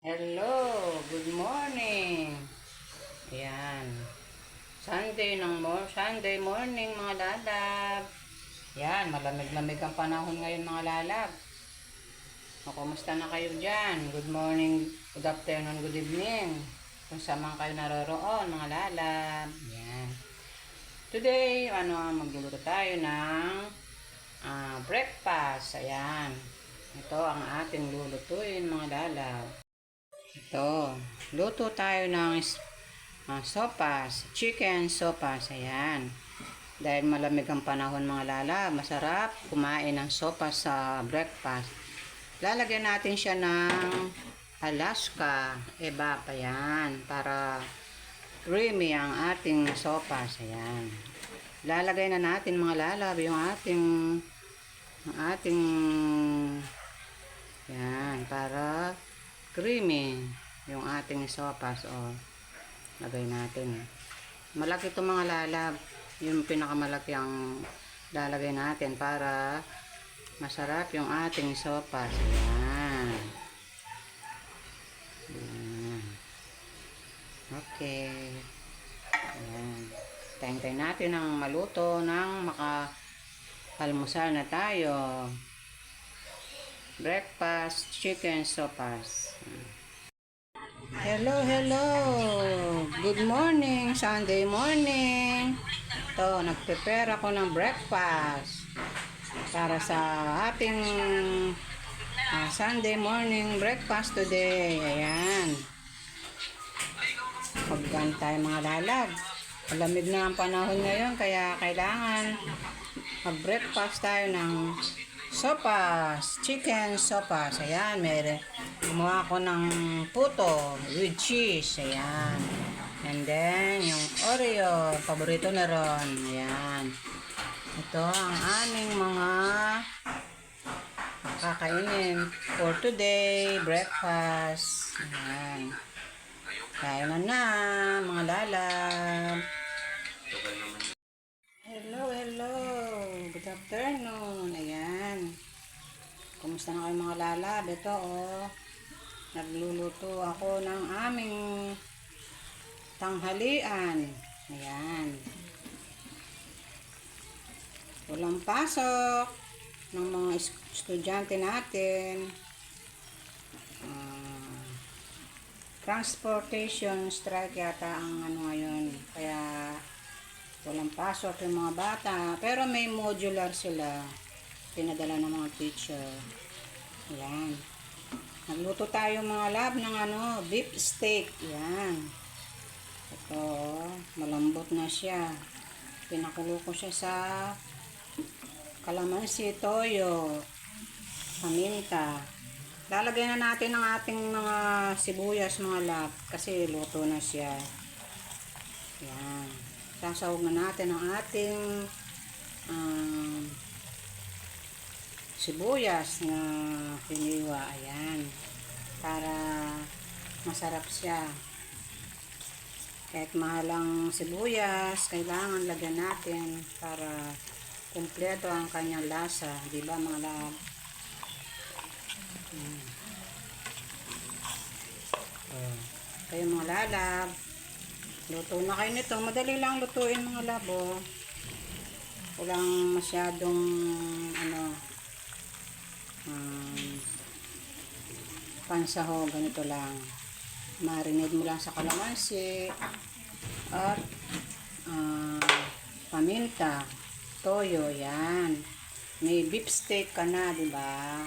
Hello, good morning. Ayan. Sunday morning mga lalab. Yan, malamig-lamig ang panahon ngayon mga lalab. O, kumusta na kayo dyan? Good morning, good afternoon, good evening. Kung saan man kayo naroroon mga lalab. Yan. Today, magluluto tayo ng breakfast. Ayan. Ito ang ating lulutuin mga lalab. Ito, luto tayo ng sopas, chicken sopas. Ayan. Dahil malamig ang panahon mga lala, masarap kumain ng sopas sa breakfast. Lalagyan natin siya ng Alaska evap. Ayan, para creamy ang ating sopas. Ayan. Lalagay na natin mga lalab yung ating yan, para creamy yung ating sopas. O, lagay natin. Malaki itong mga lalab. Yung pinakamalaki ang lalagay natin para masarap yung ating sopas. Ayan. Ayan. Okay. Ayan. Tayin natin ang maluto ng maka-almusal na tayo. Breakfast chicken sopas. Hello. Good morning, Sunday morning. Ito, nag-prepare ako ng breakfast para sa ating Sunday morning breakfast today. Ayan. Pagkan tayo mga lalag. Malamig na ang panahon ngayon, kaya kailangan mag-breakfast tayo ng sopas, chicken sopas. Ayan, gumawa ko ng puto with cheese. Ayan. And then, yung Oreo, paborito na ron. Ayan. Ito ang aming mga kakainin for today, breakfast. Ayan. Kain na mga lalab. Hello. Good afternoon. Ayan. Kumusta na kayo mga lalab? Ito nagluluto ako ng aming tanghalian. Ayan. Walang pasok ng mga estudyante natin. Transportation strike yata ang ngayon. Kaya walang pasok yung mga bata. Pero may modular sila. Pinadala ng mga teacher. Ayan. Nagluto tayo mga lab ng beef steak. Ayan. Ito, malambot na siya. Pinakulo ko siya sa kalamansi, toyo, paminta. Lalagyan na natin ang ating mga sibuyas mga lab kasi luto na siya. Ayan. Sasawag na natin ang ating sibuyas na hiniwa. Ayan. Para masarap siya. Kahit mahal ang sibuyas, kailangan lagyan natin para kumpleto ang kanyang lasa. Diba mga lab? Kayo mga lalab, luto na kayo nito. Madali lang lutuin mga labo. Walang masyadong pansaho, ganito lang. Marinate mo lang sa kalamansi at paminta, toyo. Yan, may beef steak ka na, diba?